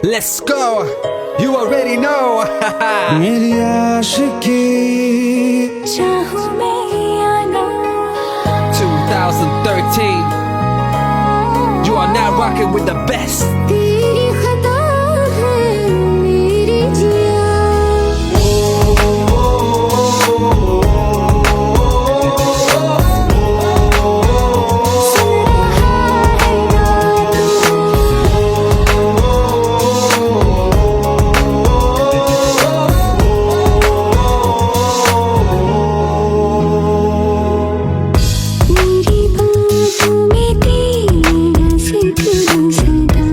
Let's go. You already know. मेरी आशिकी चाहूं मैं या ना 2013. You are now rocking with the best. तेरी खता है मेरी जिया सुन रहा है ना मेरी बातों में तेरा जिक्र सदा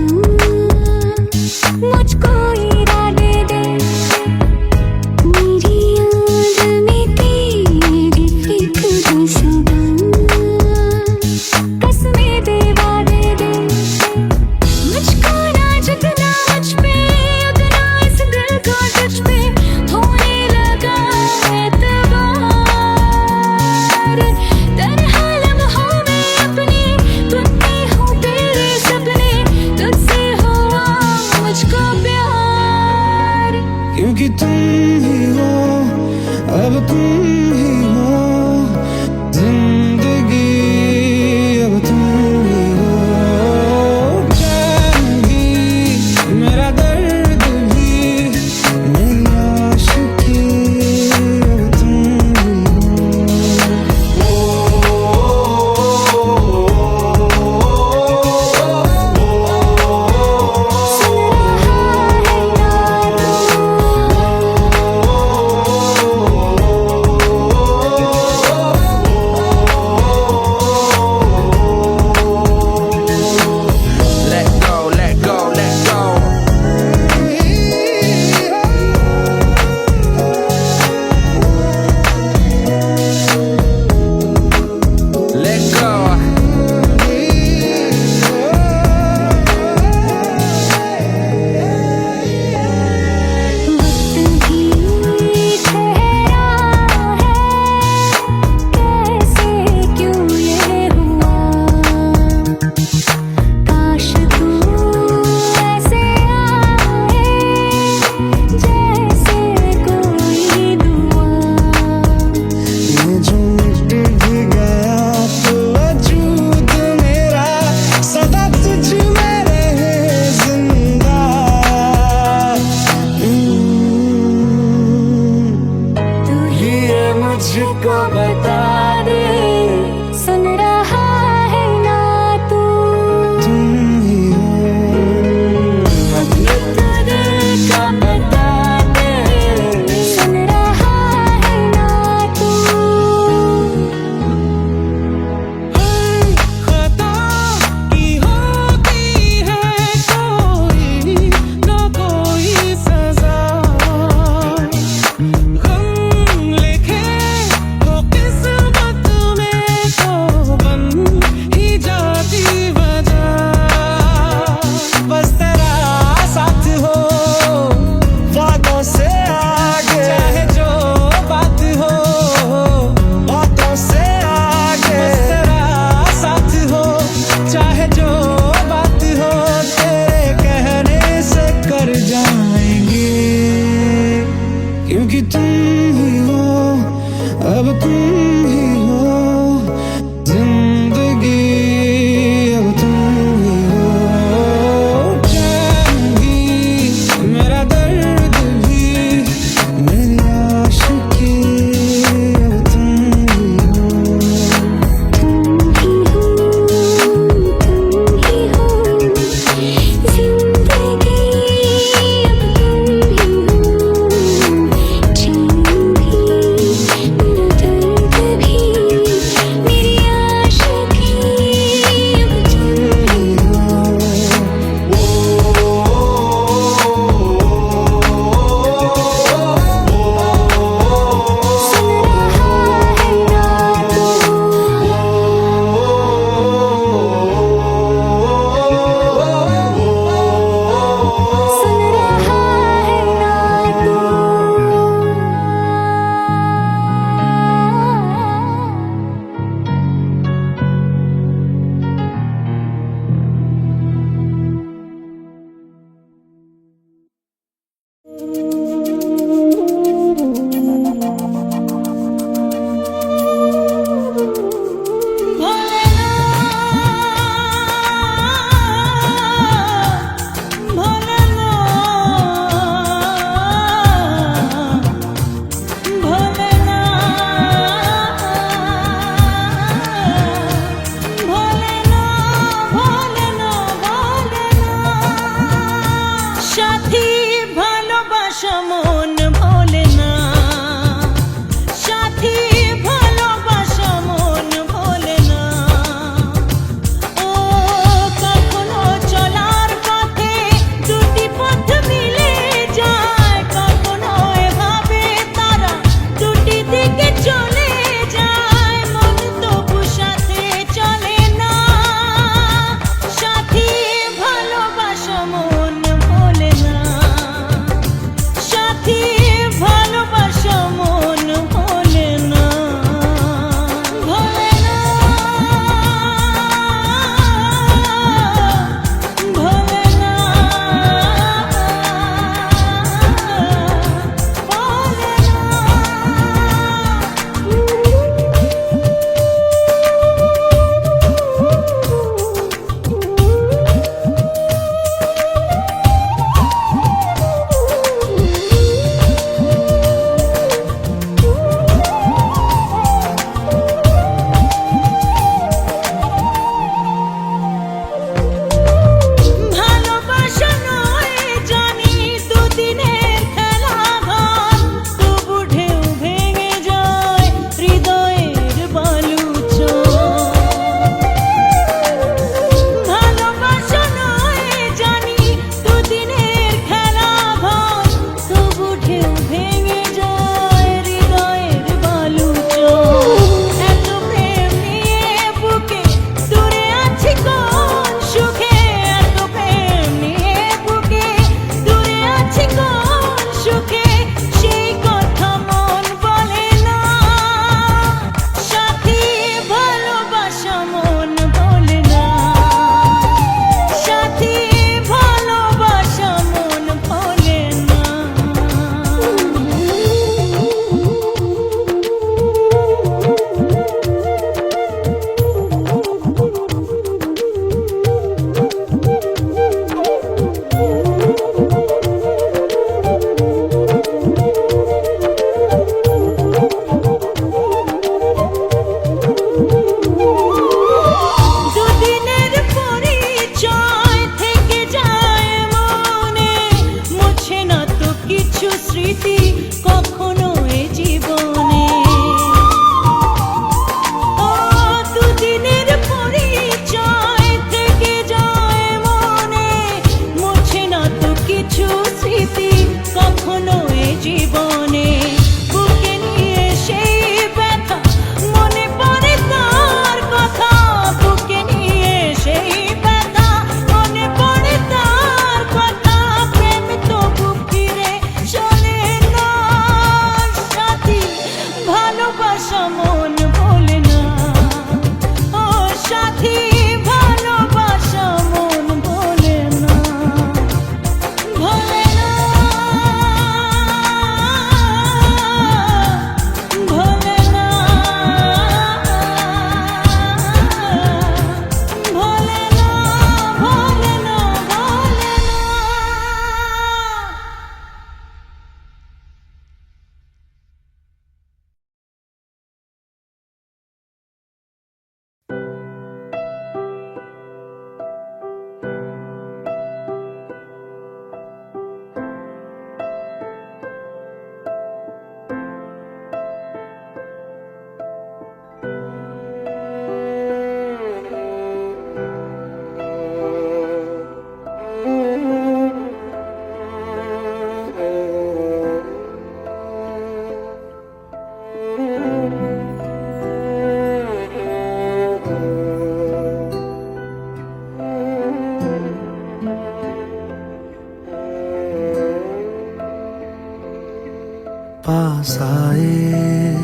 पास आए,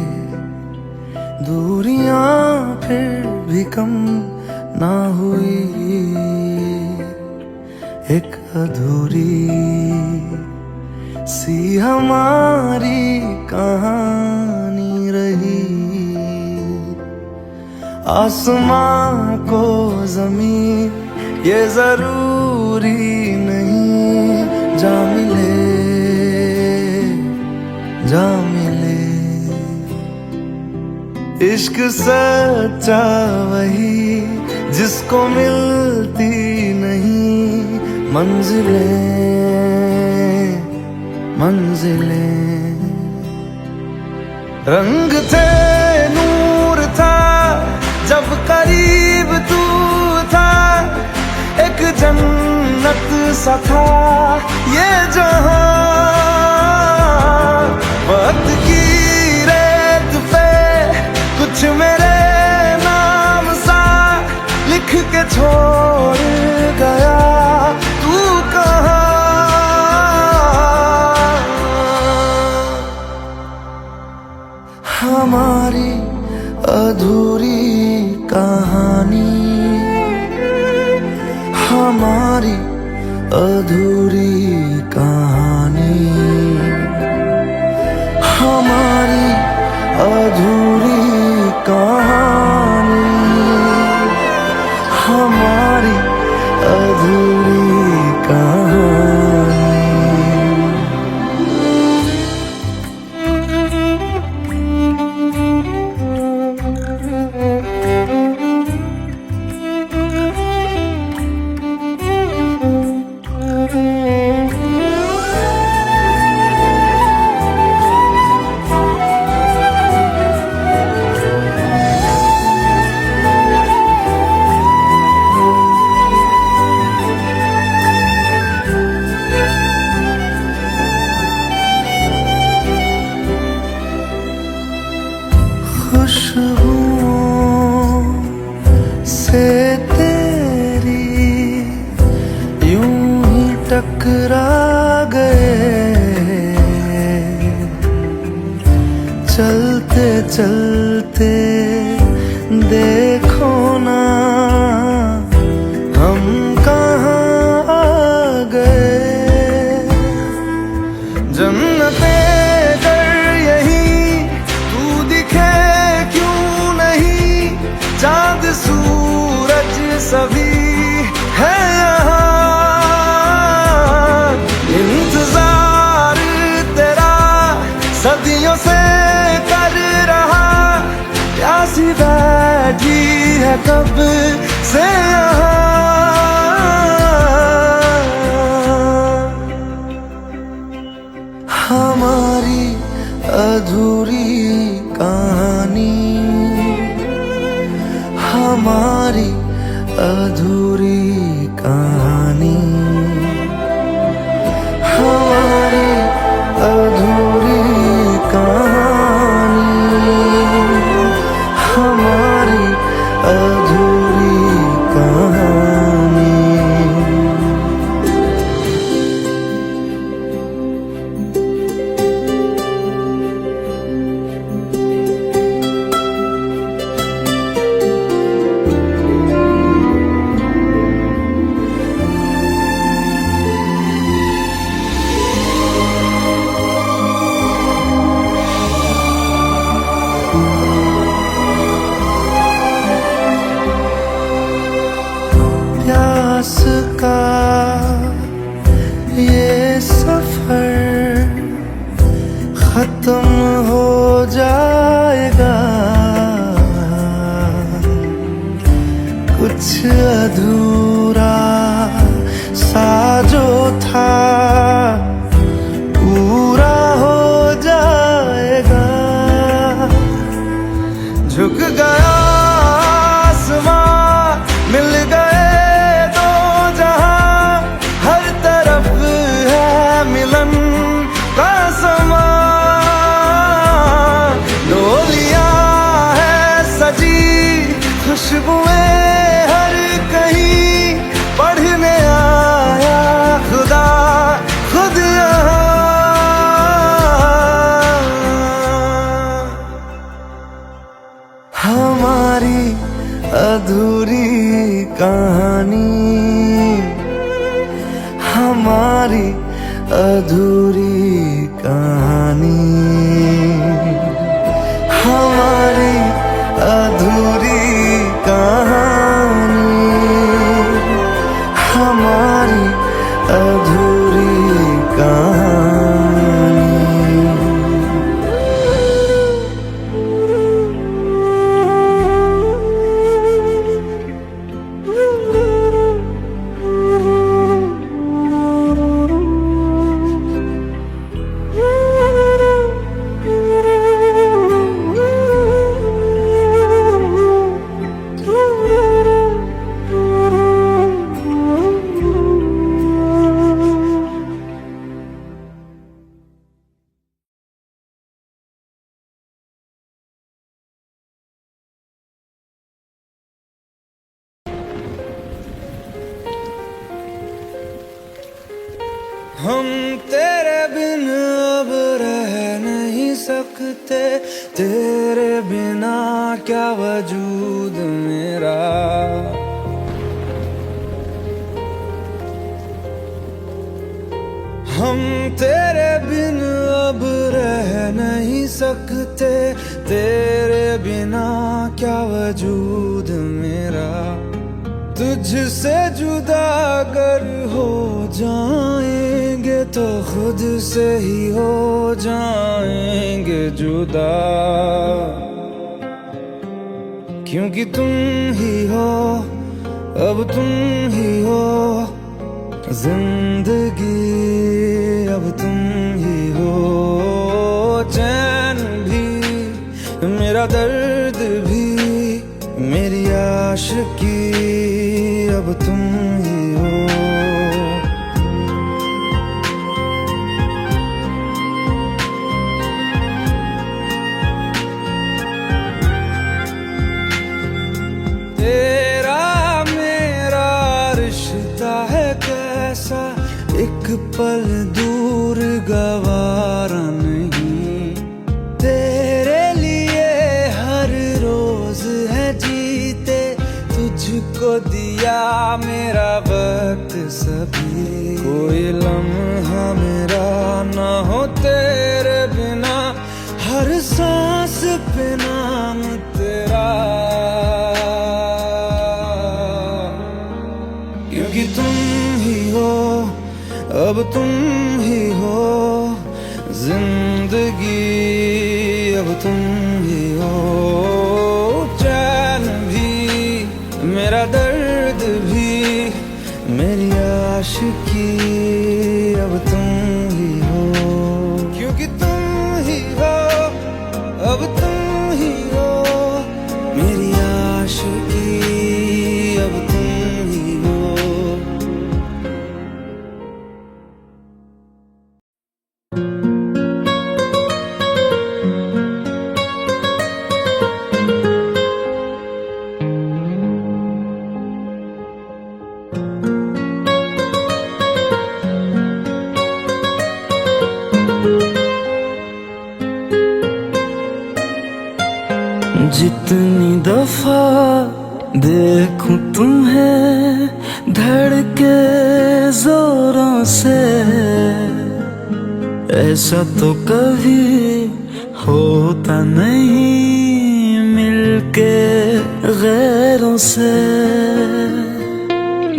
दूरियां फिर भी कम ना हुई, एक अधूरी सी हमारी कहानी रही। आसमां को जमीन ये जरूरी नहीं, जा मिले जा मिले। इश्क सच्चा वही जिसको मिलती नहीं मंजिलें मंजिलें। रंग थे नूर था जब करीब तू था, एक जन्नत सा था ये जहां। वक्त की रेत पे कुछ मेरे नाम सा लिख के छोड़ गया, तू कहाँ? हमारी अधूरी कहानी, हमारी अधूरी कहानी, हमारी अधूरी कहानी, हमारी अधूरी कहानी। खुशबुओं से तेरी यूं ही टकरा गए, चलते चलते देखो ना हम कहाँ आ गए। जन्नते चांद सूरज सभी है यहाँ, इंतजार तेरा सदियों से कर रहा, प्यासी बैठी है कब से यहाँ। हमारी अधूरी कहानी, हमारी अधूरी कहानी, हमारी अधूरी कहानी, हमारी अधूरी कहानी। प्यास का ये सफर खत्म हो जाएगा, कुछ अधूरा सा जो था पूरा हो जाएगा। झुक गया आसमां, मिल गए दो जहां, हर तरफ है मिलन का समा। हमारी अधूरी कहानी, हमारी अधूरी कहानी, हमारी अधूरी कहानी। हम तेरे बिन अब रह नहीं सकते, तेरे बिना क्या वजूद मेरा। हम तेरे बिन अब रह नहीं सकते, तेरे बिना क्या वजूद मेरा। तुझसे जुदा अगर हो जाएंगे तो खुद से ही हो जाएंगे जुदा, क्योंकि तुम ही हो, अब तुम ही हो जिंदगी, अब तुम ही हो चैन भी, मेरा दर्द भी, मेरी आशिकी, अब तुम ही हो। तेरा मेरा रिश्ता है कैसा, एक पल दूर गवारा नहीं। तेरे लिए हर रोज है जीते, तुझको दिया मेरा वक्त सभी। कोई लम्हा मेरा ना हो तेरे बिना, हर सांस पे नाम तेरा, क्योंकि तुम ही हो, अब तुम ही हो जिंदगी, अब तुम ही हो चैन भी, मेरा दर्द भी, मेरी आशिकी, अब तुम ही हो, क्योंकि तुम ही हो, अब तुम ही हो मेरी आशिकी, अब तुम ही हो। जितनी दफा देखूं तुम्हें धड़के जोरों से, ऐसा तो कभी होता नहीं मिलके गैरों से।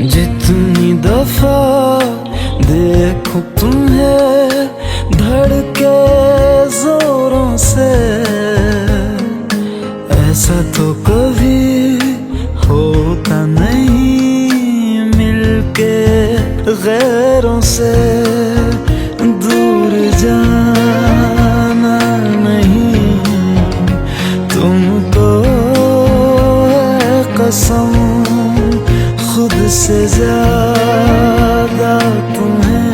जितनी दफा देखूं तुम्हें धड़के जोरों से, ऐसा तो कभी होता नहीं मिलके गैरों से। दूर जाना नहीं तुमको है कसम, खुद से ज्यादा तुम्हें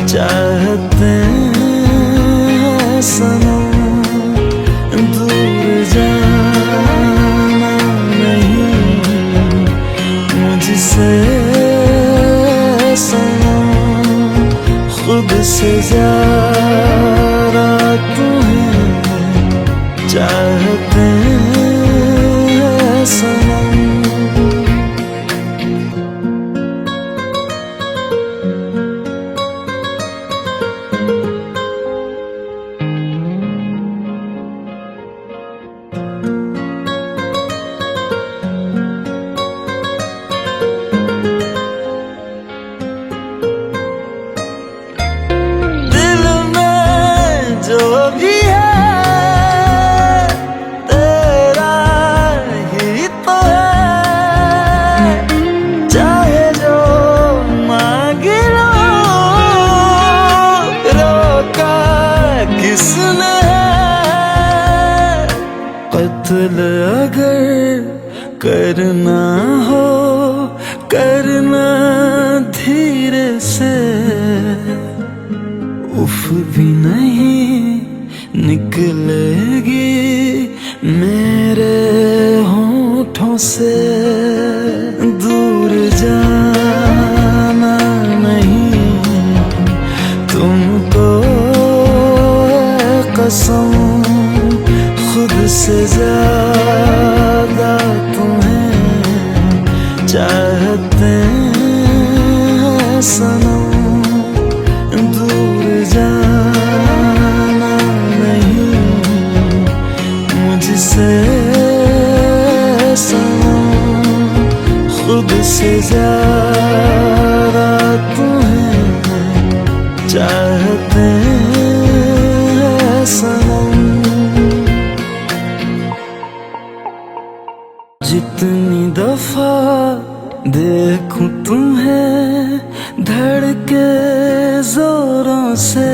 चाहते हैं सनम। दूर जाना नहीं मुझसे सनम, खुद से ज्यादा तुम्हें चाहते हैं सनम। जो भी है तेरा ही तो है, चाहे जो मांग लो, रोका किसने है। कत्ल अगर करना हो करना धीरे से, उफ भी नहीं निकलेगी मेरे होठों से। दूर जाना नहीं तुमको कसम, खुद से ज्यादा तुम्हें चाहते हैं सनम। दूर जाना नहीं मुझसे सनम, खुद से ज्यादा तुम्हें चाहते हैं सनम। जितनी दफा देखूं तुम्हें धड़के जोरों से,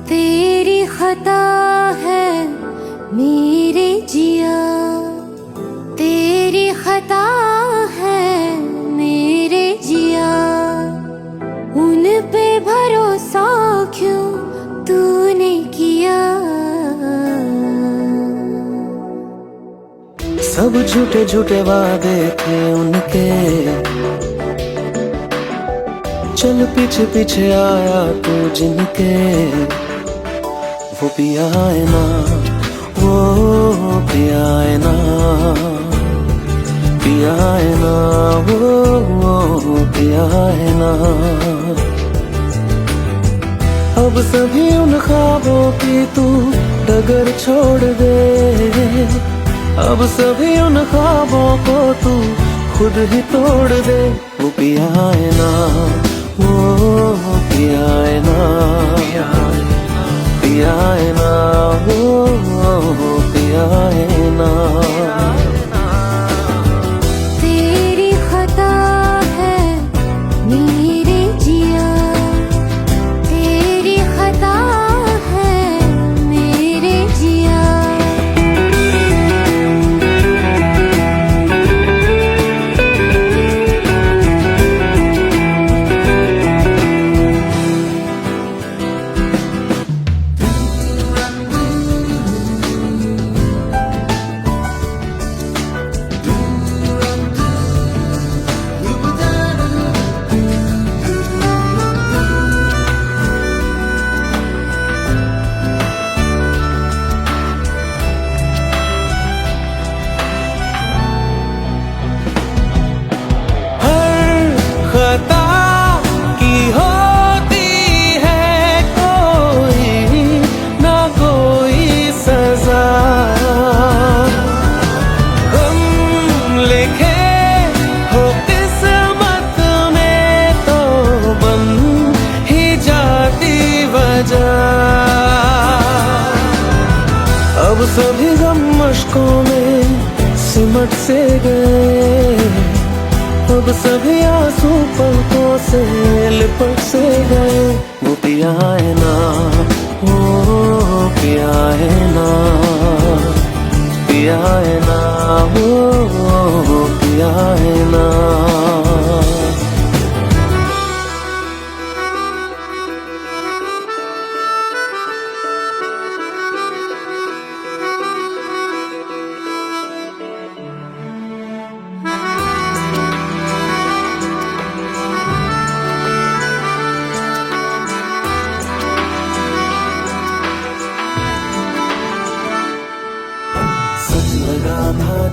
तेरी खता है मेरे जिया, तेरी खता है मेरे जिया, उन पे भरोसा क्यों तूने किया। सब झूठे झूठे वादे थे उनके, चल पीछे पीछे आया तू जिनके। वो भी आए ना, वो भी आए ना, भी आए ना, वो भी आए ना। अब सभी उन ख्वाबों की तू डगर छोड़ दे, अब सभी उन ख्वाबों को तू खुद ही तोड़ दे। वो भी आए ना, वो भी आए ना, भी आए ना, वो भी आए ना। तेरी खता है मेरे जिया, तेरी खता है मेरे जिया। अब सभी गम मशकों में सिमट से गए, अब सभी आंसू पलकों से लिपट से गए। वो भी आए ना, वो भी आए ना, भी आए ना, वो भी आए ना।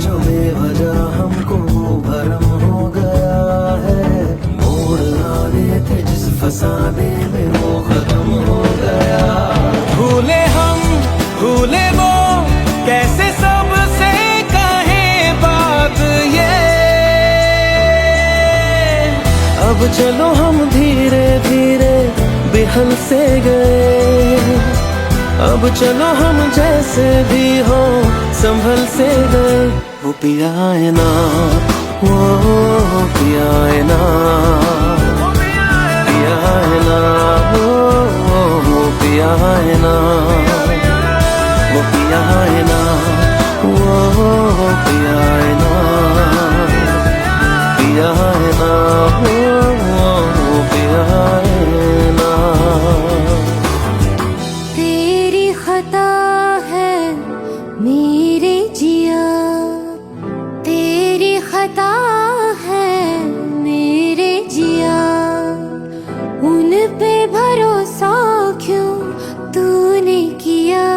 जो बेवजह हमको भरम हो गया है, मोड़ आने थे जिस फसाने में वो खत्म हो गया। भूले हम भूले वो, कैसे सबसे कहे बात ये। अब चलो हम धीरे धीरे बेहल से गए, अब चलो हम जैसे भी हो संभल से गए। वो पिया है ना, वो पिया है ना, पिया है ना, वो पिया है ना, वो पिया है ना, वो पिया है ना, पिया है ना, वो पिया है ना। तेरी खता है मेरे जिया, तेरी खता है मेरे जिया। उन पे भरोसा क्यों तूने किया।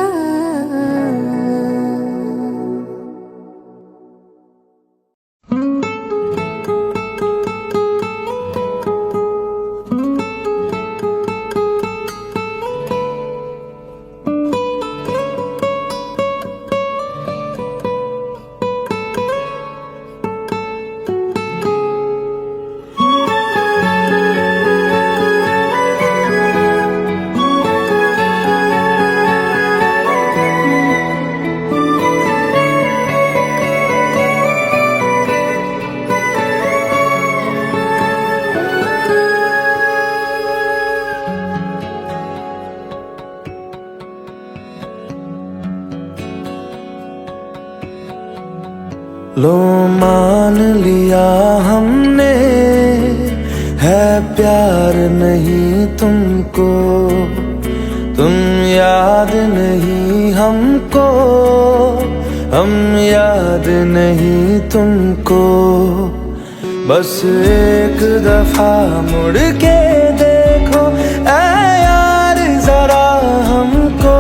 लो मान लिया हमने है प्यार नहीं तुमको, तुम याद नहीं हमको, हम याद नहीं तुमको। बस एक दफा मुड़ के देखो ऐ यार जरा हमको।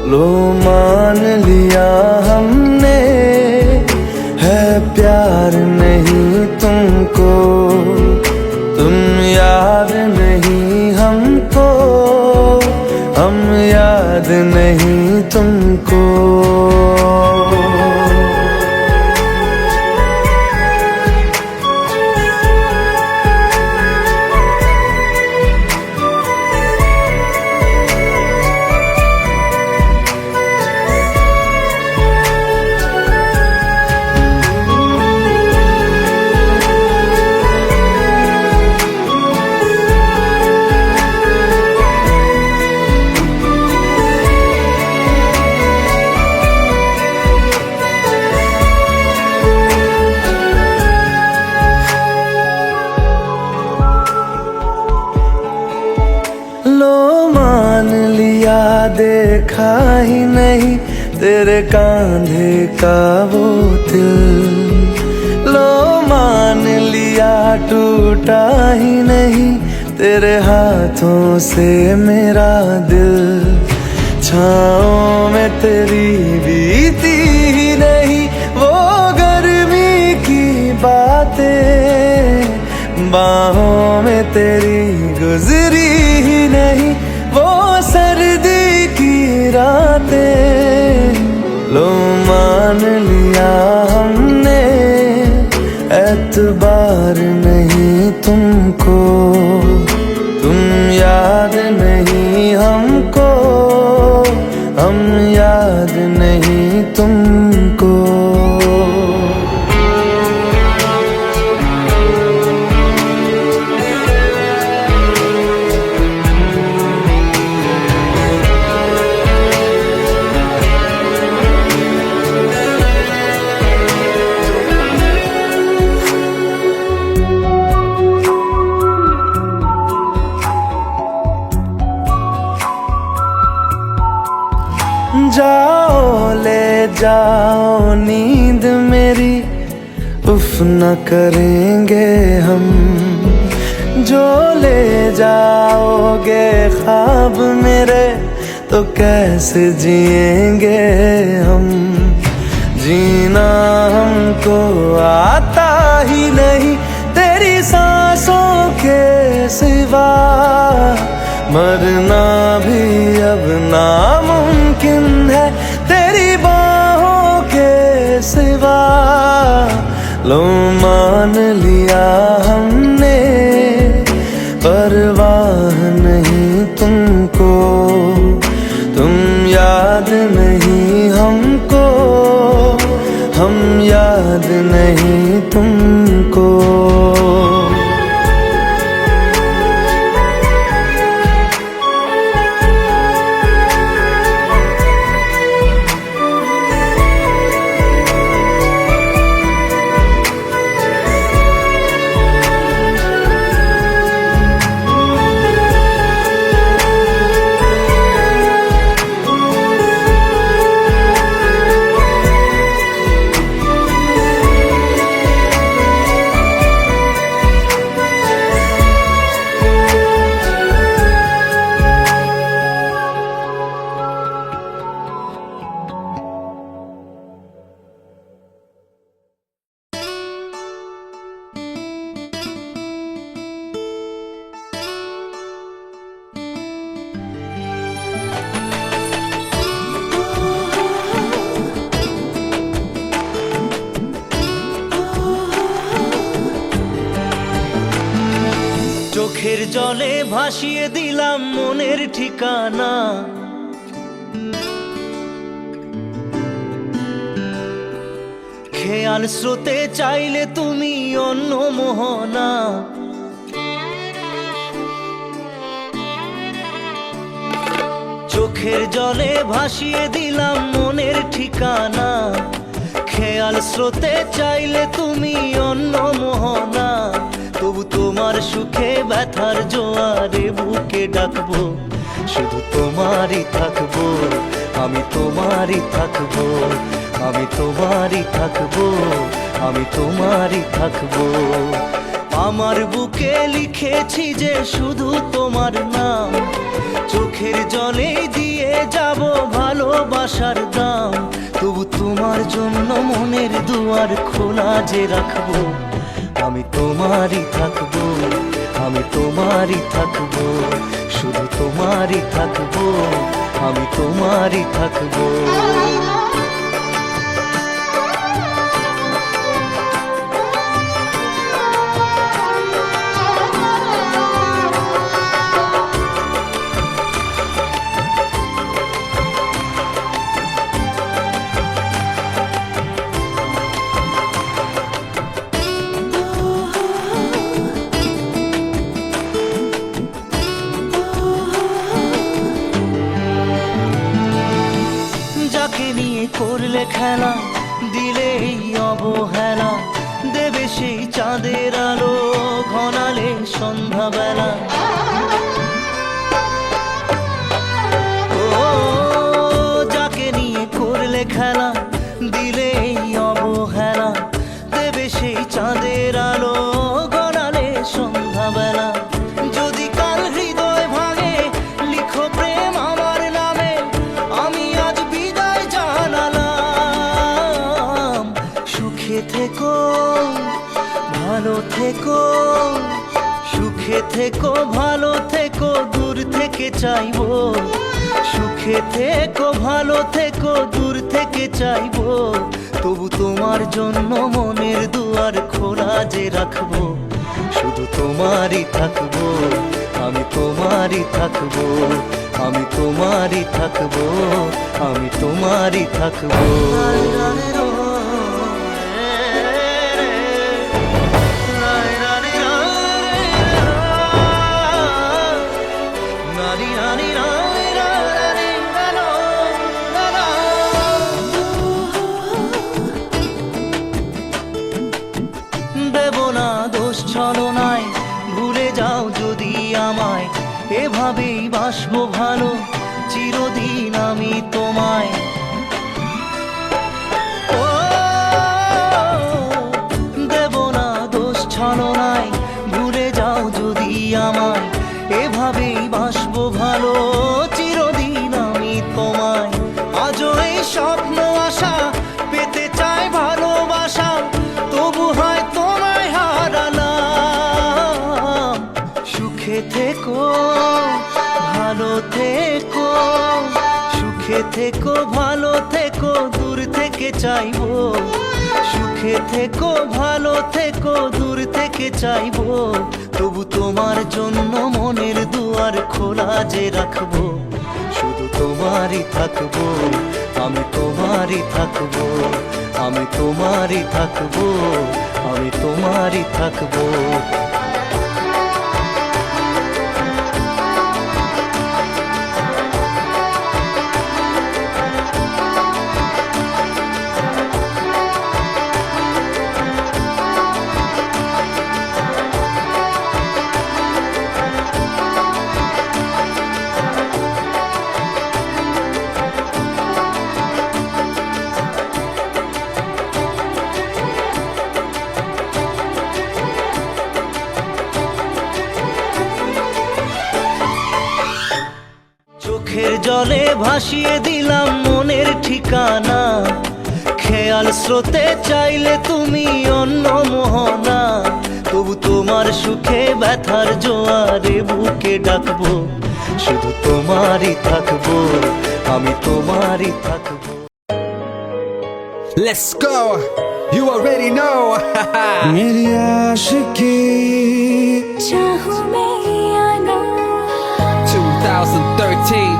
लो मान लिया हमने है प्यार नहीं तुमको, तुम याद नहीं हमको, हम याद नहीं तुमको। लो मान लिया देखा ही नहीं तेरे कांधे का वो दिल। लो मान लिया टूटा ही नहीं तेरे हाथों से मेरा दिल। छाँव में तेरी बीती ही नहीं वो गर्मी की बातें, बाहों में तेरी गुजरी ही नहीं वो सर्दी की रातें। लो मान लिया हमने एतबार नहीं तुमको, तुम याद नहीं हमको, हम याद नहीं तुमको। जाओ ले जाओ नींद मेरी, उफ न करेंगे हम। जो ले जाओगे ख्वाब मेरे तो कैसे जिएंगे हम। जीना हमको आता ही नहीं तेरी सांसों के सिवा, मरना भी अब नामुमकिन है तेरी बाहों के सिवा। लो मान लिया हमने परवाह नहीं तुमको, तुम याद नहीं हमको, हम याद नहीं तुमको। চোখের জলে ভাসিয়ে দিলাম মনের ঠিকানা, খেয়াল স্রোতে চাইলে তুমি অন্য মোহনা। চোখের জলে ভাসিয়ে দিলাম মনের ঠিকানা, খেয়াল স্রোতে চাইলে তুমি অন্য মোহনা। তবু তোমার সুখে ব্যথার জোয়ারে বুকে ডাকবো, শুধু তোমারই থাকবো, আমি তোমারই থাকবো, আমি তোমারই থাকবো, আমি তোমারই থাকবো। আমার বুকে লিখেছি যে শুধু তোমার নাম, চোখের জলে দিয়ে যাব ভালোবাসার দাম। তবু তোমার জন্য মনের দুয়ার খোলা যে রাখবো, আমি তোমারই থাকবো, আমি তোমারই থাকবো, শুধু তোমারই থাকবো, আমি তোমারই থাকবো। করলে খেলা দিলে এই অবহেলা, দেবে সেই চাঁদের আলো ঘনালে সন্ধ্যাবেলা। ও যাকে নিয়ে করলে খেলা দিলে এই অবহেলা, দেবে সেই চাঁদের আলো ঘনালে সন্ধ্যাবেলা। যদি কাল হৃদয় ভাঙে লিখো প্রেম আমার নামে, আমি আজ বিদায় জানালাম। সুখে থেকো ভালো থেকো, সুখে থেকো ভালো থেকো, দূর থেকে চাইবো। সুখে থেকো ভালো থেকো, দূর থেকে চাইবো। তবু তোমার জন্য মনের দুয়ার খোলা যে রাখবো, শুধু তোমারই থাকবো, আমি তোমারই থাকবো, আমি তোমারই থাকবো, আমি তোমারই থাকবো। ছলনায় ভুলে যাও যদি আমায়, এভাবেই বাসবো ভালো চিরদিন আমি তোমায়। ও দেব না দোষ ছলনায়, ভুলে যাও যদি আমায়, এভাবেই বাসবো ভালো চিরদিন আমি তোমায়। আজও এই স্বপ্ন আশা পেতে চাই সুখে থেকো ভালো থেকো দূর থেকে চাইবো, সুখে থেকো ভালো থেকো দূর থেকে চাইবো, তবু তোমার জন্য মনের দুয়ার খোলা যে রাখবো, শুধু তোমারই থাকবো, আমি তোমারই থাকবো, আমি তোমারই থাকবো, আমি তোমারই থাকবো। চোখের জলে ভাসিয়ে দিলাম মনের ঠিকানা, খেয়াল স্রোতে চাইলে তুমি অন্য মোহনা, তবু তোমার সুখে ব্যথার জোয়ারে বুকে ডাকবো, শুধু তোমারই থাকবো, আমি তোমারই থাকবো। Let's go. You already know. मेरी आशिकी चाहूं मैं या ना 2013.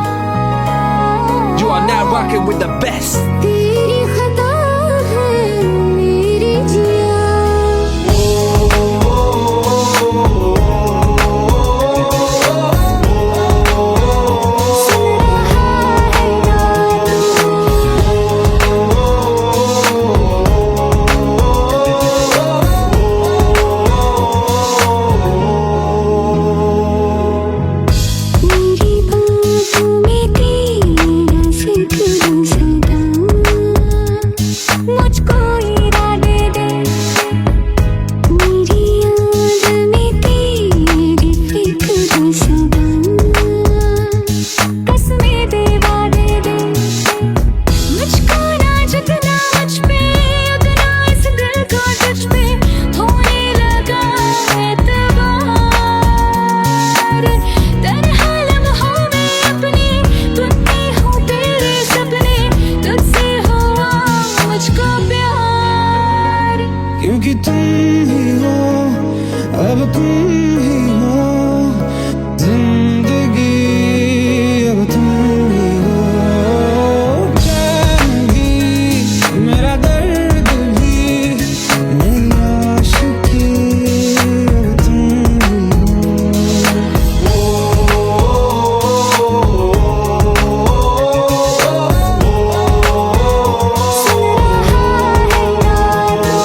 You are now rocking with the best. तेरी खता है मेरी जिया, सुन रहा है यारो, मेरी बाहों में तेरा सिर सदा, मुझको इरादे दे, मेरी याद में तेरी फिक्र सदा, कसमें दे वादे दे, मुझको ना झुकना मुझ पे, उतना इस दिल को तुझ पे होने लगा एतबार, तन्हा लम्हों में अपने बुनती हूँ तेरे सपने, तुझसे हुआ मुझको प्यार, क्योंकि तुम ही हो, अब तुम ही हो, जिंदगी अब तुम ही हो, चैन भी मेरा दर्द भी, मेरी आशिकी अब तुम ही हो। सुन रहा है यारो,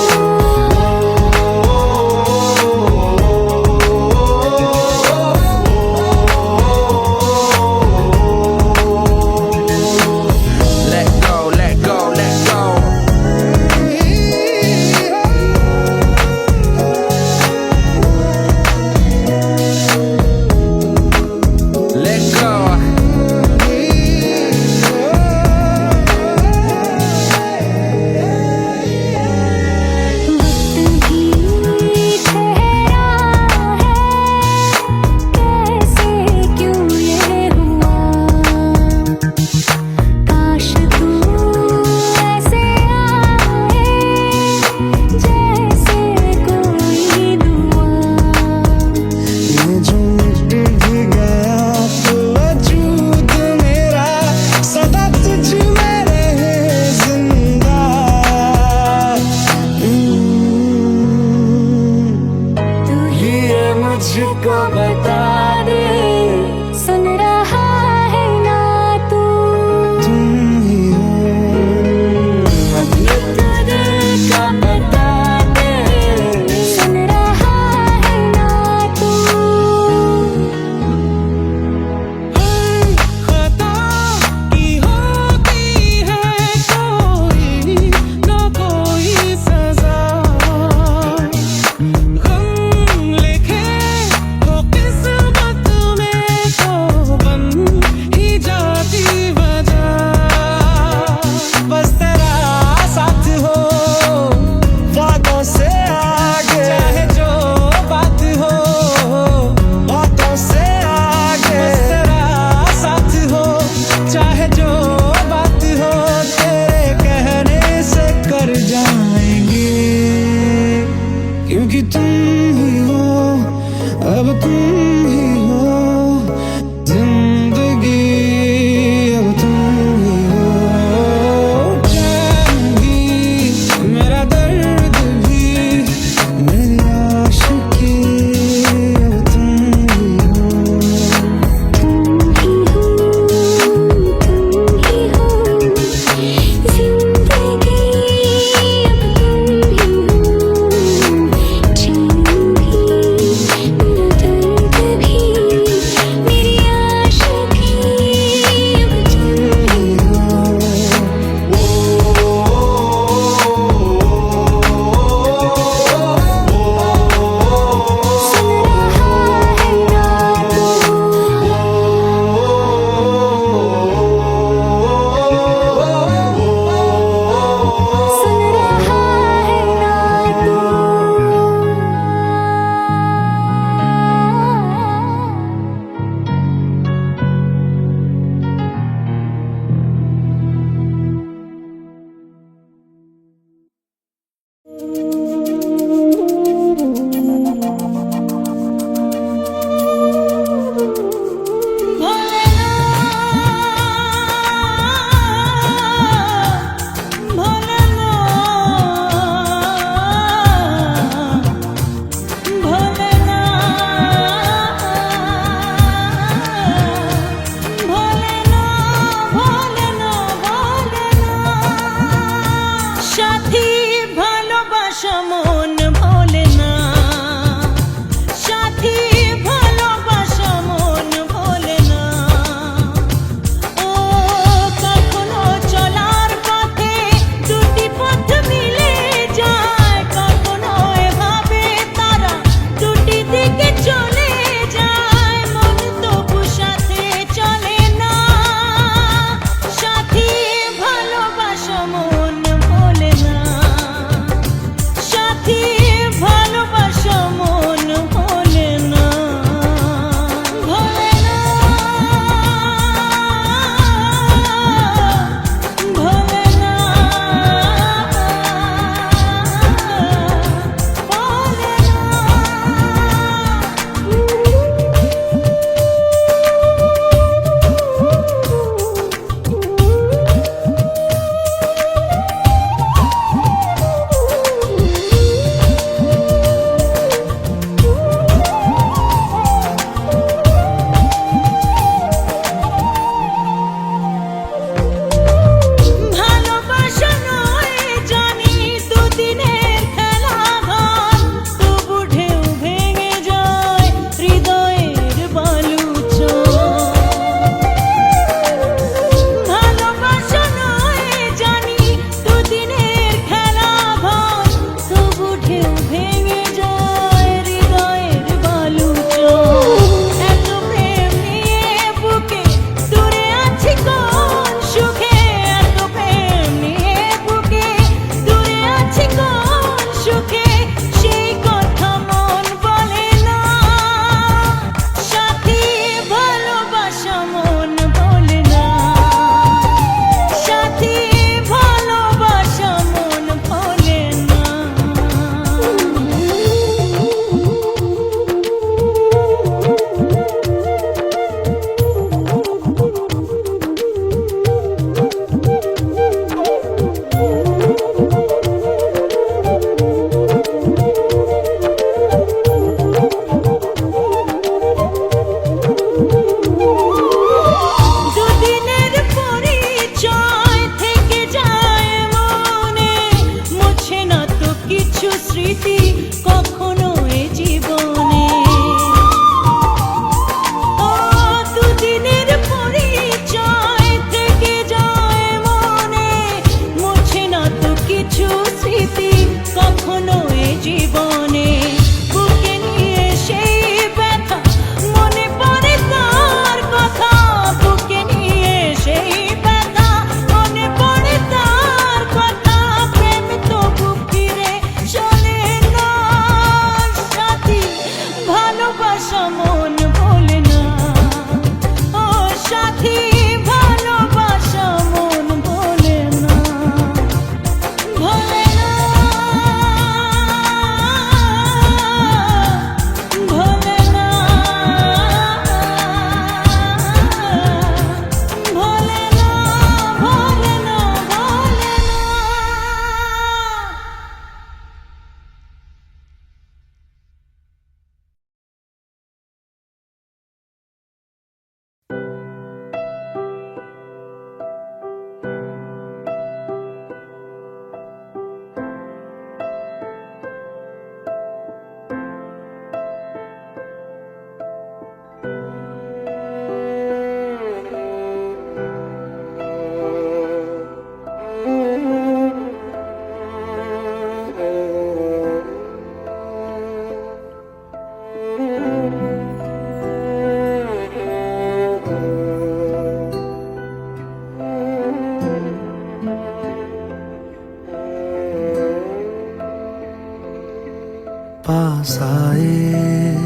पास आए,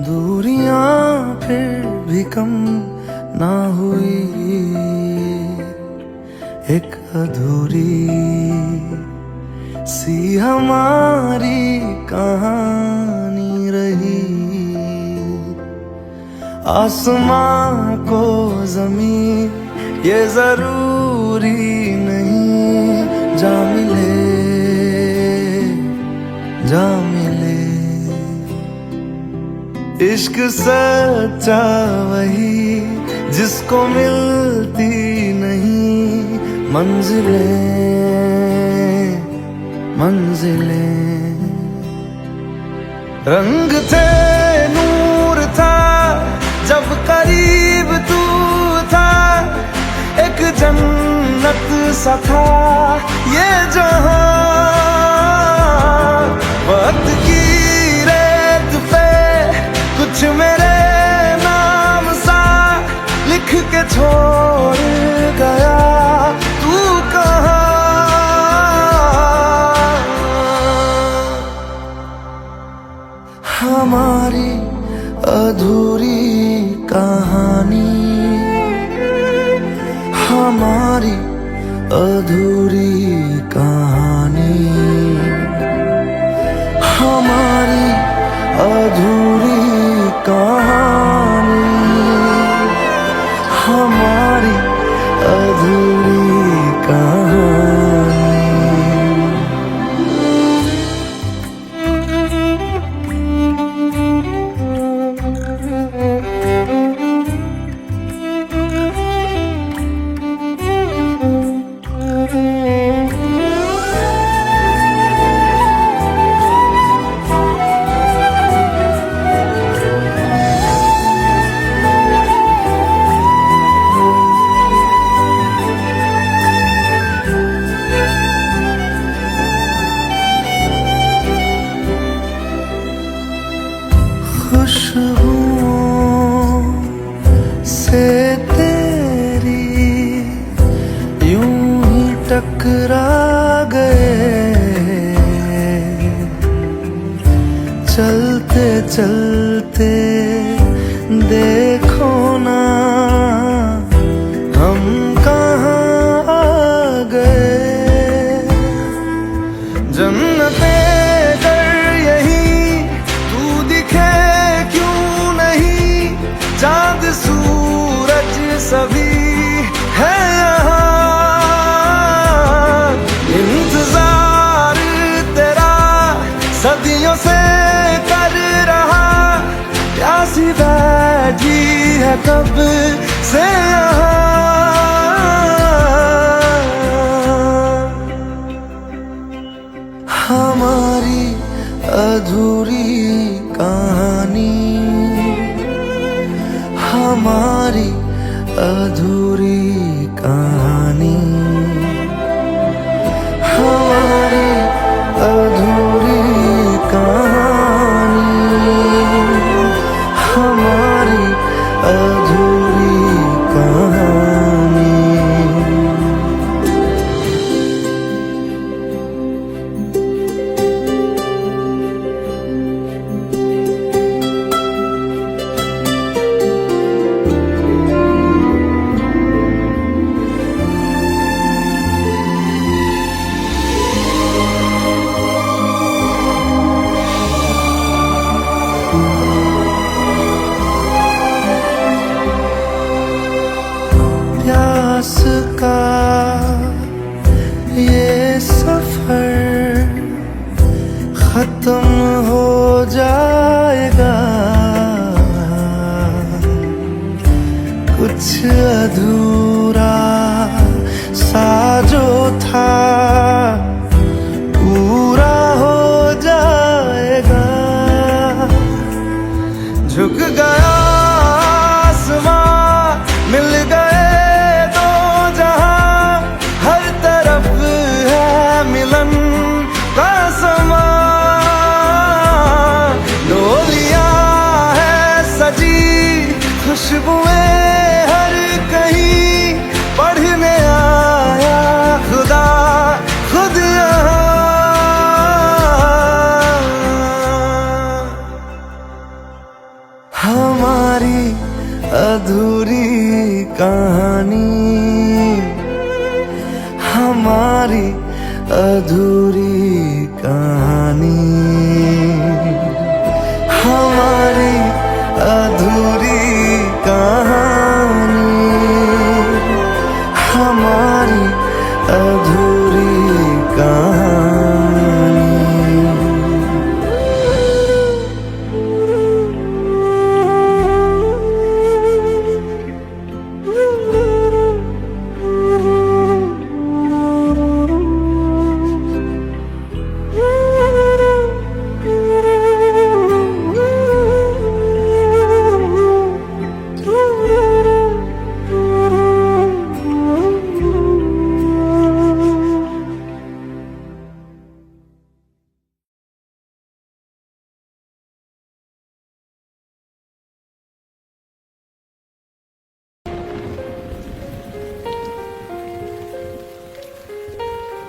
दूरियां फिर भी कम ना हुई, एक अधूरी सी हमारी कहानी रही। आसमां को जमीन ये जरूरी नहीं, जा मिले जा मिले। इश्क सच्चा वही जिसको मिलती नहीं मंजिलें मंजिलें। रंग थे नूर था जब करीब तू था, एक जन्नत सा था ये जहां। वक्त की रेत पे कुछ मेरे नाम सा लिख के छोड़ गया, तू कहाँ? हमारी अधूरी कहानी, हमारी अधूरी कहानी, हमारी अधूरी कहानी, हमारी अधूरी कहानी। खुशबुओं से तेरी यूं ही टकरा गए, चलते चलते देखो ना हम कहाँ आ गए। जन्नते चांद सूरज सभी है यहाँ, इंतजार तेरा सदियों से कर रहा, प्यासी बैठी है कब से यहाँ। हमारी अधूरी कहानी, हमारी अधूरी कहानी, हमारी अधूरी कहानी, हमारी अधूरी कहानी। अधूरी कहानी, हमारी अधूरी कहानी, हमारी अधूरी कहानी।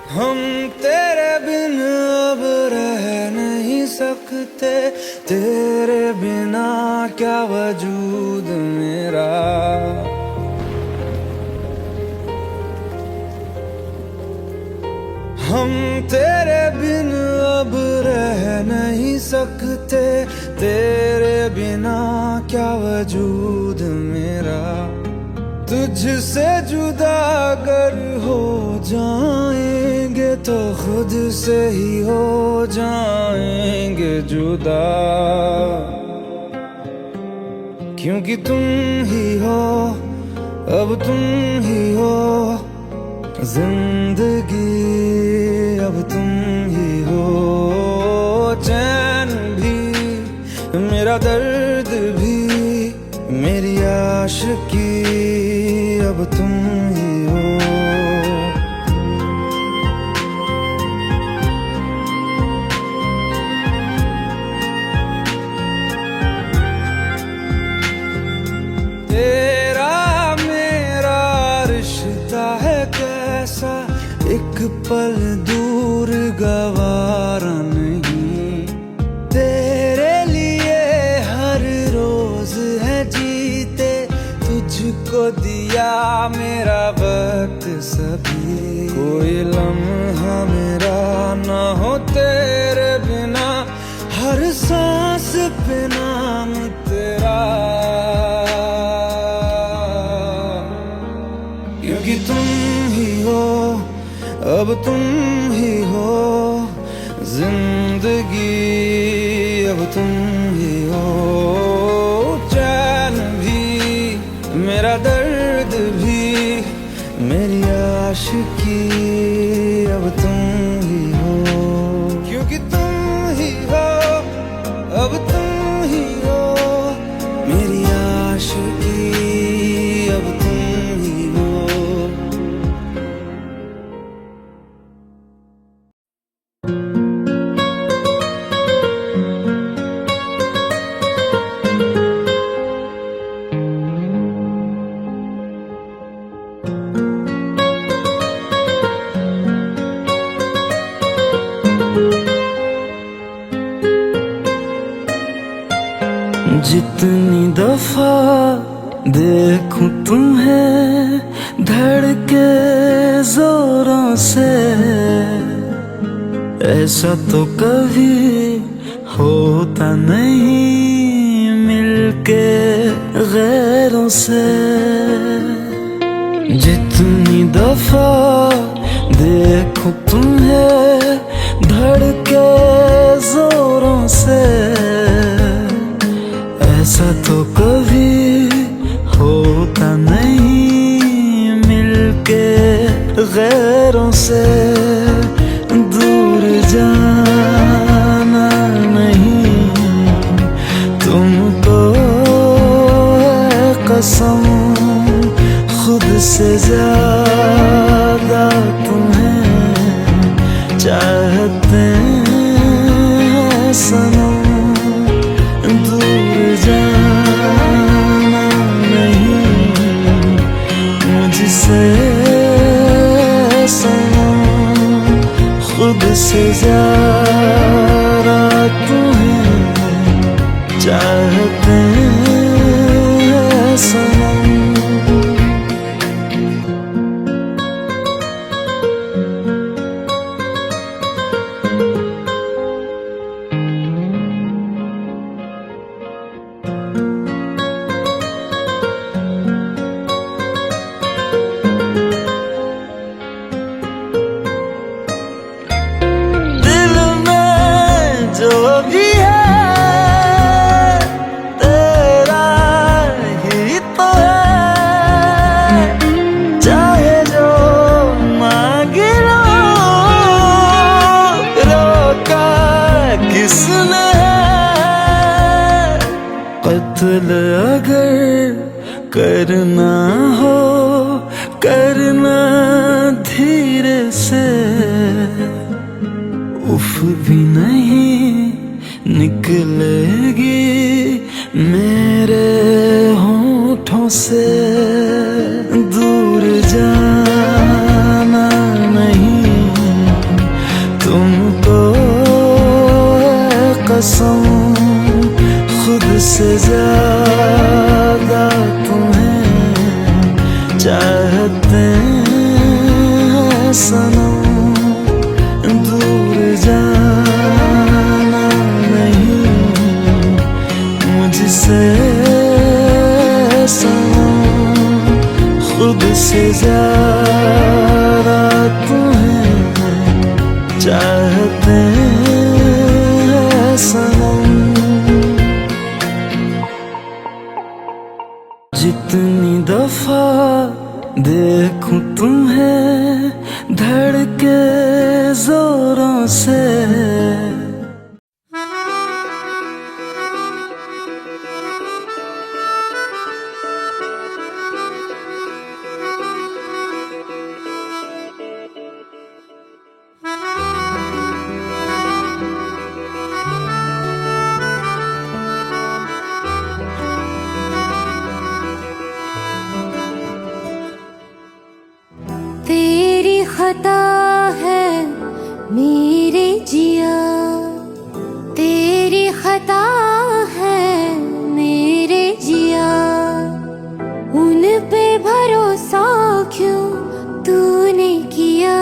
हम तेरे बिन अब रह नहीं सकते, तेरे बिना क्या वजूद मेरा। हम तेरे बिन अब रह नहीं सकते, तेरे बिना क्या वजूद मेरा। तुझसे जुदा अगर हो जाएंगे तो खुद से ही हो जाएंगे जुदा, क्योंकि तुम ही हो, अब तुम ही हो जिंदगी, अब तुम ही हो चैन भी, मेरा दर्द भी, मेरी आशिकी, अब तुम ही हो। तेरा मेरा रिश्ता है कैसा, एक पल दूर गवारा नहीं। तेरे लिए हर रोज है जीते, तुझको दिया मेरा वक्त सभी। कोई लम्हा मेरा ना हो तेरे बिना, हर सांस पे नाम तेरा, क्योंकि तुम ही हो, अब तुम ही हो जिंदगी, अब तुम ही हो चैन भी, मेरा दर्द भी, मेरी आशिकी, अब तुम ही हो, क्योंकि तुम ही हो, अब तुम ही हो मेरी आशिकी, अब तुम ही हो। जितनी दफा देखूं तुम्हें धड़के जोरों से, ऐसा तो कभी होता नहीं मिलके गैरों से। जितनी दफा देखूं तुम्हें धड़के जोरों से, ऐसा तो कभी होता नहीं मिलके गैरों से। दूर जाना नहीं तुमको है कसम, खुद से ज्यादा तुम्हें चाहते हैं सनम। दूर जाना नहीं मुझसे सनम, खुद से ज्यादा तुम्हें चाहते हैं सनम। कत्ल अगर करना हो करना धीरे से, उफ भी नहीं निकलेगी मेरे होठों से। दूर जाना नहीं तुमको कसम, खुद से ज्यादा तुम्हें चाहते हैं सनम। दूर जाना नहीं मुझसे सनम, खुद से ज्यादा तुम्हें चाहते हैं सनम। जितनी दफा देखूं तुम्हें धड़के जोरों से, तेरी खता है मेरे जिया, तेरी खता है मेरे जिया, उन पे भरोसा क्यों तूने किया।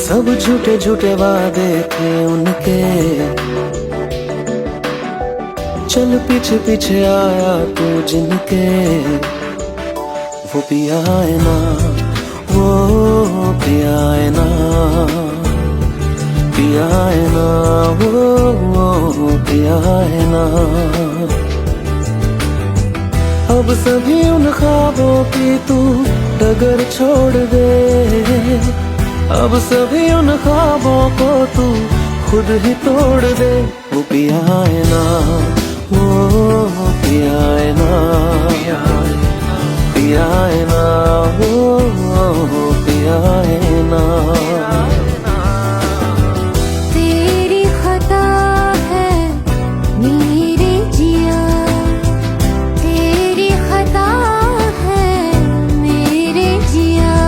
सब झूठे झूठे वादे थे उनके, चल पीछे पीछे आया तू जिनके। वो पिया है ना, वो पिया है ना, पिया है ना, वो पिया है ना। अब सभी उन ख्वाबों की तू डगर छोड़ दे, अब सभी उन ख्वाबों को तू खुद ही तोड़ दे। वो पिया है ना, वो पिया है ना, पिया है ना, वो पिया है ना। तेरी खता है मेरे जिया, तेरी खता है मेरे जिया।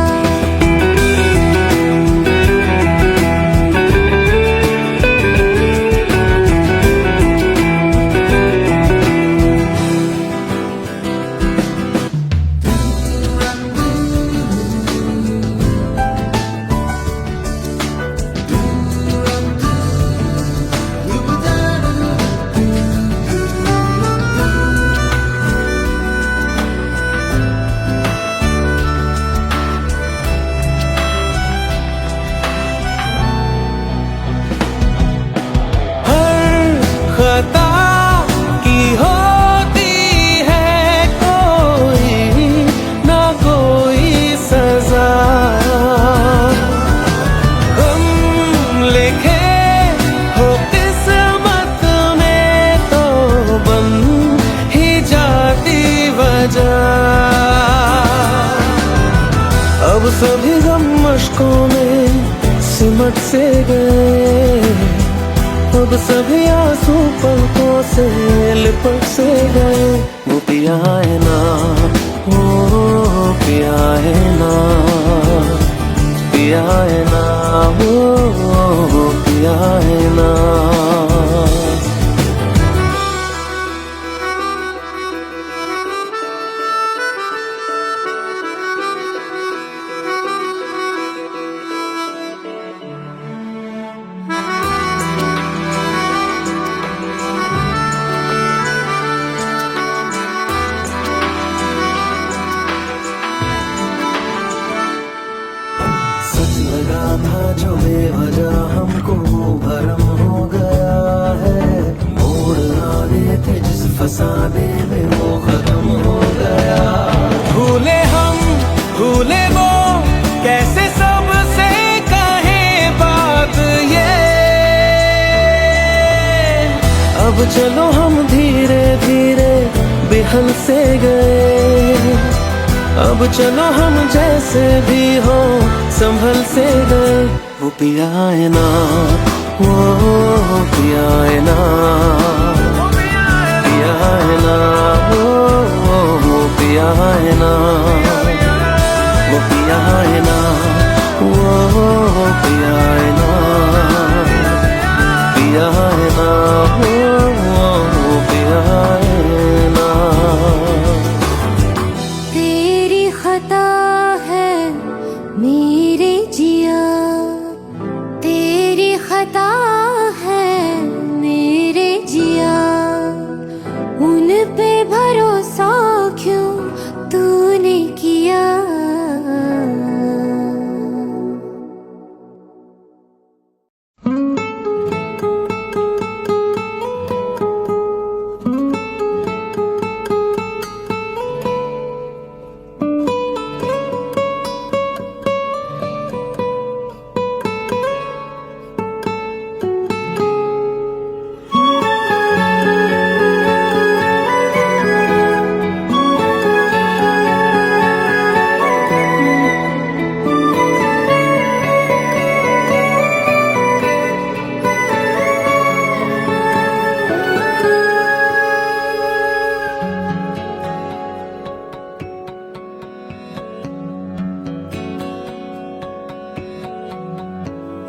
खता की होती है कोई ना कोई सजा, हम लिखे हो किस्मत में तो बन ही जाती वजह। अब सभी गम मशकों में सिमट से गए, अब सभी आंसू पलकों से लिपट से गए। वो पिया है ना, वो पिया है ना, पिया है ना, वो पिया है ना। सच लगा था जो बेवजह हमको भरम हो गया है, मोड़ आने थे जिस फसाने में वो खत्म हो गया। भूले हम भूले वो कैसे सबसे कहे बात ये, अब चलो हम धीरे धीरे बिहल से गए, अब चलो हम जैसे भी हो संभल से गए। वो पिया है ना, वो पिया है ना, पिया है ना, वो पिया है ना, वो पिया है ना, वो पिया है ना, पिया है ना, वो पिया है ना। तेरी खता है मेरे जिया, तेरी खता है मेरे जिया, उन पे भरोसा क्यों तूने किया।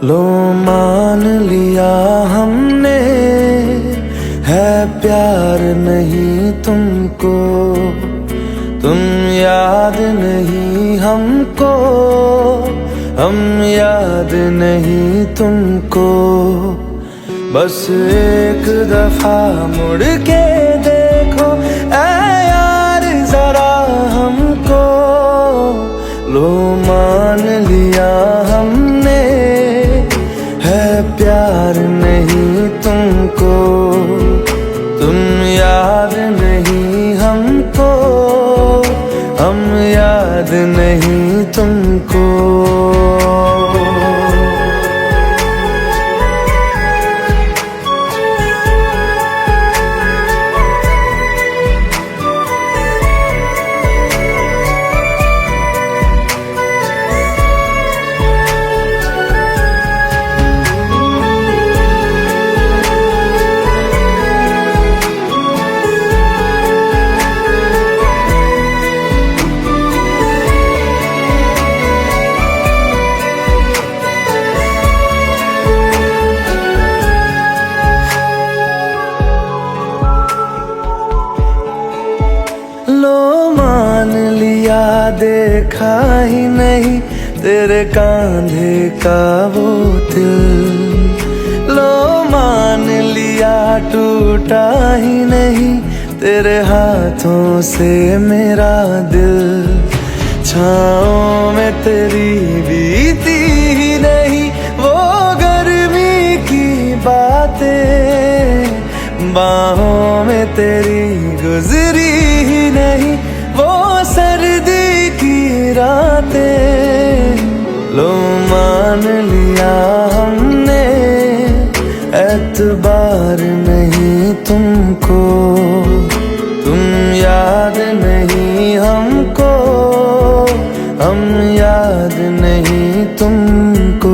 लो मान लिया हमने है प्यार नहीं तुमको, तुम याद नहीं हमको, हम याद नहीं तुमको। बस एक दफा मुड़ के देखो ऐ यार जरा हमको। लो मान लिया हमने है प्यार नहीं तुमको, तुम याद नहीं हमको, हम याद नहीं तुमको। देखा ही नहीं तेरे कांधे का वो दिल, लो मान लिया टूटा ही नहीं तेरे हाथों से मेरा दिल। छाँव में तेरी बीती ही नहीं वो गर्मी की बातें, बाहों में तेरी गुजरी ही नहीं वो सर्दी की रातें। लो मान लिया हमने एतबार नहीं तुमको, तुम याद नहीं हमको, हम याद नहीं तुमको।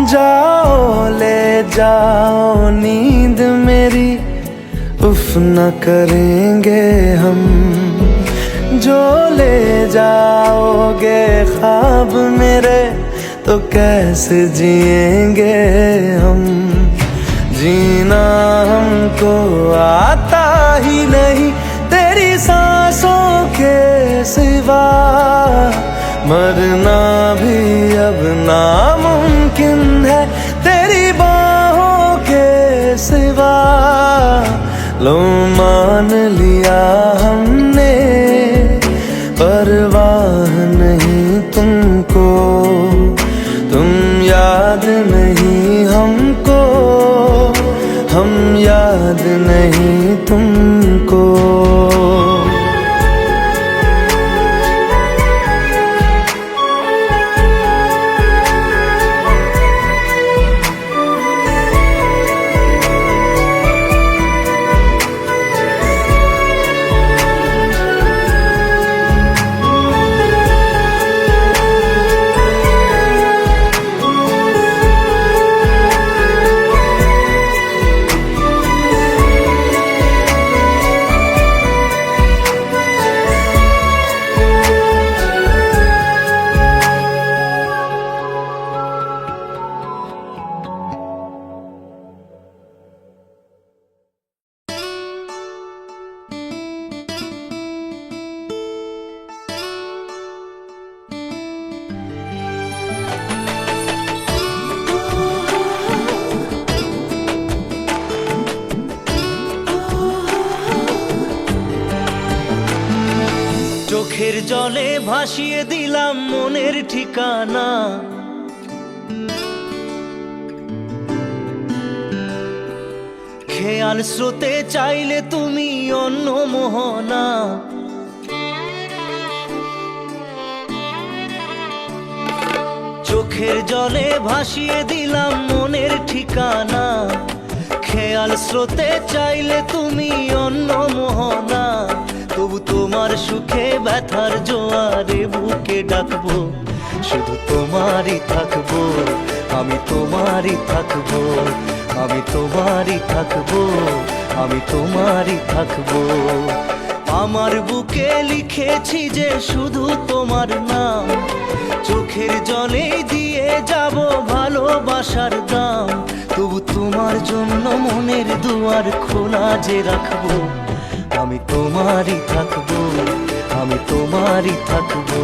जाओ ले जाओ नींद मेरी, उफ न करेंगे हम। जो ले जाओगे ख्वाब मेरे तो कैसे जिएंगे हम। जीना हमको आता ही नहीं तेरी सांसों के सिवा, मरना भी अब नामुमकिन है तेरी बाहों के सिवा। लो मान लिया हमने नहीं हमको, हम याद नहीं तुमको। চোখের জলে ভাসিয়ে দিলাম মনের ঠিকানা, খেয়াল স্রোতে চাইলে তুমি অন্য মোহনা। চোখের জলে ভাসিয়ে দিলাম মনের ঠিকানা, খেয়াল স্রোতে চাইলে তুমি অন্য মোহনা। তবু তোমার সুখে ব্যথার জোয়ারে বুকে ডাকবো, শুধু তোমারই থাকবো, আমি তোমারই থাকবো, আমি তোমারই থাকবো, আমি তোমারই থাকবো। আমার বুকে লিখেছি যে শুধু তোমার নাম, চোখের জলে দিয়ে যাব ভালোবাসার দাম। তবু তোমার জন্য মনের দুয়ার খোলা যে রাখবো, আমি তোমারই থাকবো, আমি তোমারই থাকবো,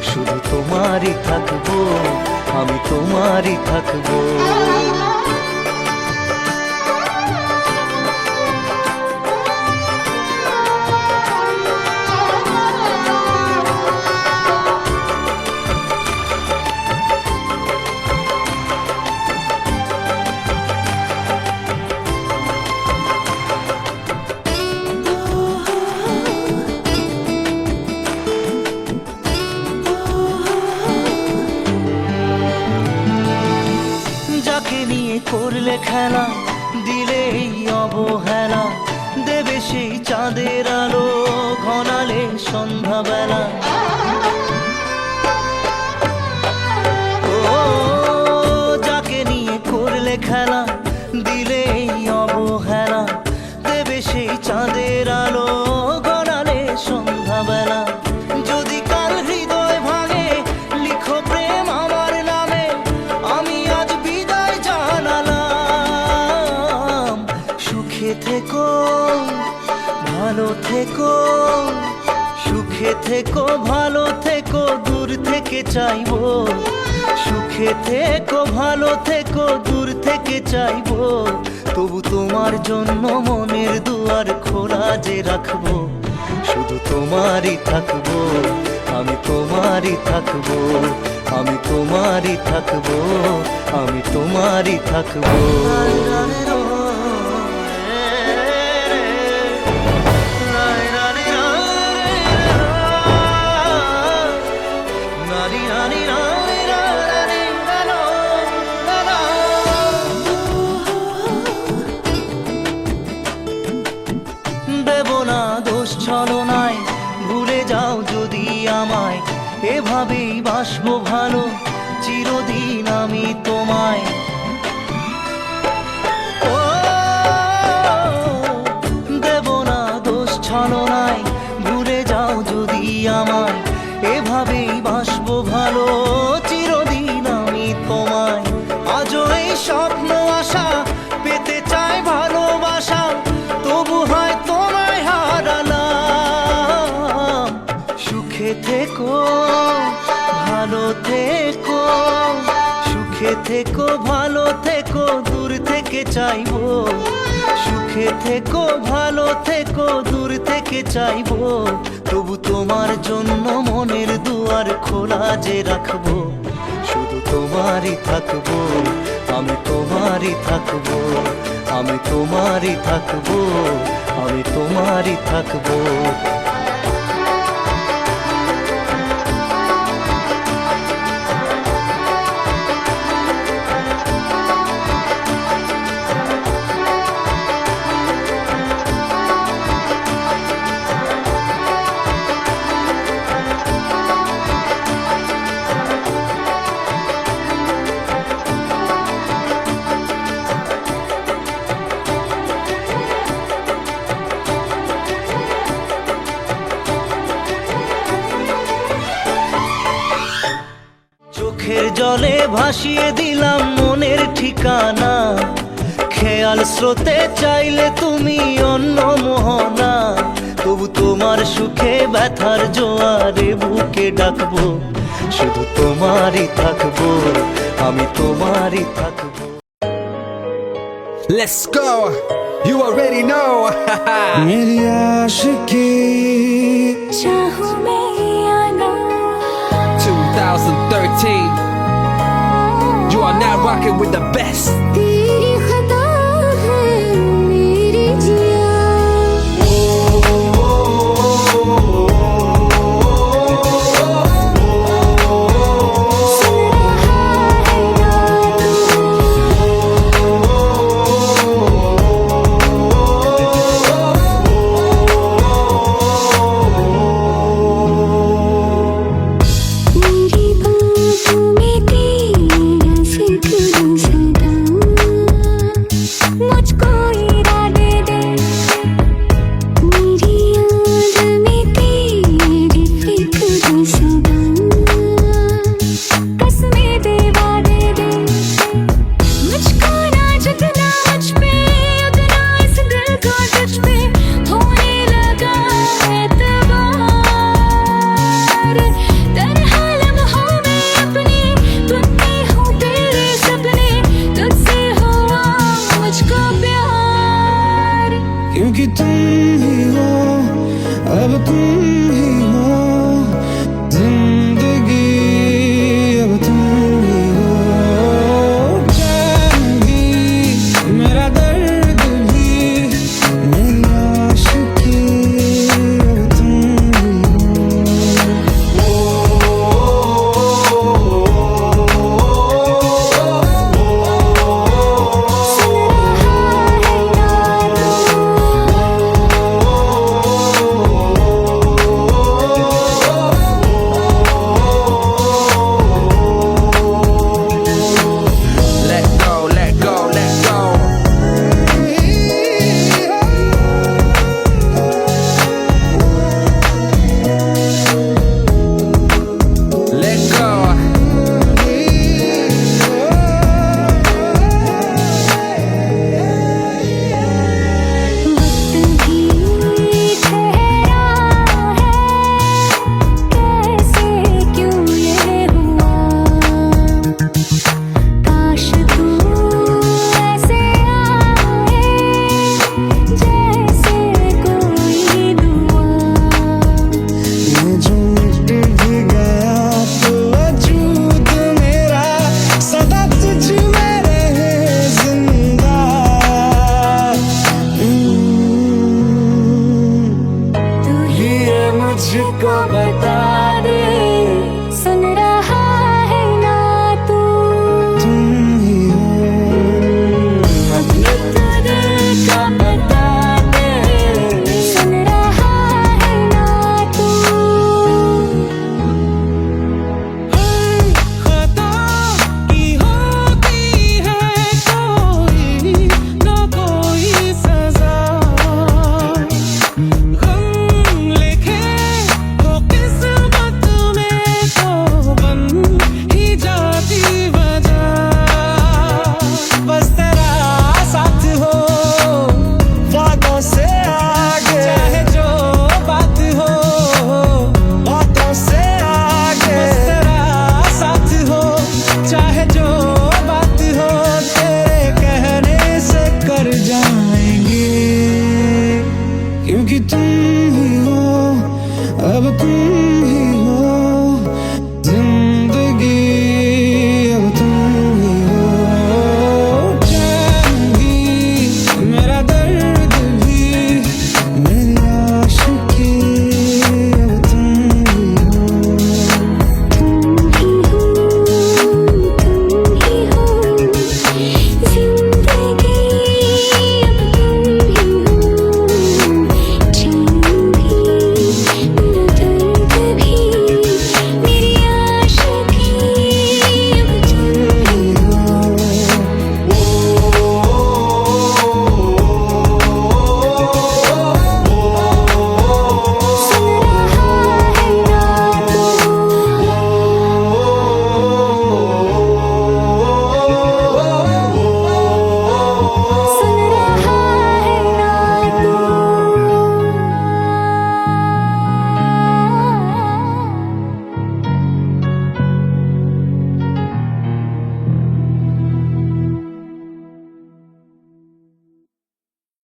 শুধু তোমারই থাকবো, আমি তোমারই থাকবো। করলে খেলা দিলে এই অবহেলা, দেবে সেই চাঁদের আলো ঘনালে সন্ধ্যাবেলা। ও যাকে নিয়ে করলে খেলা দিলে এই অবহেলা, দেবে সেই চাঁদের আলো ঘনালে সন্ধ্যাবেলা। যদি কাল হৃদয় ভাঙে লিখো প্রেম আমার নামে, আমি আজ বিদায় জানালাম। সুখে থেকো ভালো থেকো, সুখে থেকো ভালো থেকো, দূর থেকে চাইবো। সুখে থেকো ভালো থেকো, দূর থেকে চাইবো। তবু তোমার জন্য মনের দুয়ার খোলা যে রাখবো, শুধু তোমারই থাকবো, আমি তোমারই থাকবো, আমি তোমারই থাকবো, আমি তোমারই থাকবো। দেব না দোষ ছলনায়, ভুলে যাও যদি আমায়, এভাবেই বাসবো ভালো চিরদিন আমি তোমায়। ও দেব না দোষ ছলনায়, ভুলে যাও যদি আমায়, এভাবেই বাসবো ভালো চিরদিন আমি তোমায়। আজও এই স্বপ্ন আশা পেতে চাই ভালোবাসা, তবু হয় তোমায় হারালাম। সুখে থেকো ভালো থেকো, সুখে থেকো ভালো থেকো, দূর থেকে চাইবো। সুখে থেকো ভালো থেকো, দূর থেকে চাইবো। তবু তোমার জন্য মনের দুয়ার খোলা যে রাখবো, শুধু তোমার তোমারই থাকবো, আমি তোমারই থাকবো, আমি তোমারই থাকবো, আমি তোমারই থাকবো। চোখের জলে ভাসিয়ে দিলাম মনের ঠিকানা, খেয়াল স্রোতে চাইলে তুমি অন্য মোহনা, তবু তোমার সুখে ব্যথার জোয়ারে বুকে ডাকবো, শুধু তোমারই থাকবো, আমি তোমারই থাকবো। Let's go. You already know. मेरी आशिकी चाहूं मैं या ना 2013. You are now rocking with the best.